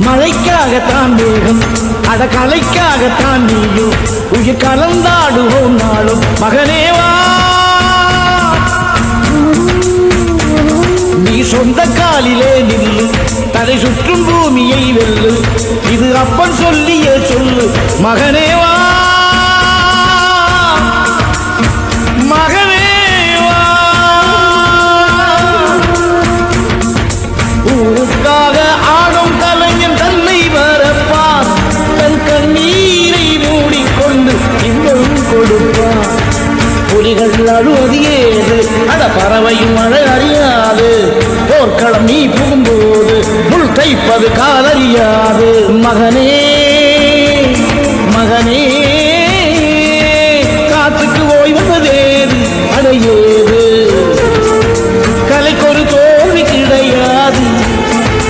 மழைக்காகத்தான் வேகம் அட கலைக்காகத்தான் நீயும் உயிர் கலந்தாடுவோம் நாளும் மகனேவா நீ சொந்த காலிலே நில்லு தலை சுற்றும் பூமியை வெல்லு இது அப்பன் சொல்லிய சொல்லு மகனேவா மகனேவா ஊருக்காக ஆடும் கலைஞன் தன்னை வரப்பான் தன் கண்ணீரை மூடிக்கொண்டு இன்னும் கொடுப்பான் புலிகள் அழுவது ஏது அட பறவையும் மழை அறியாது போர்க்களம் நீ புகும்போது முள் தைப்பது காலறியாது மகனே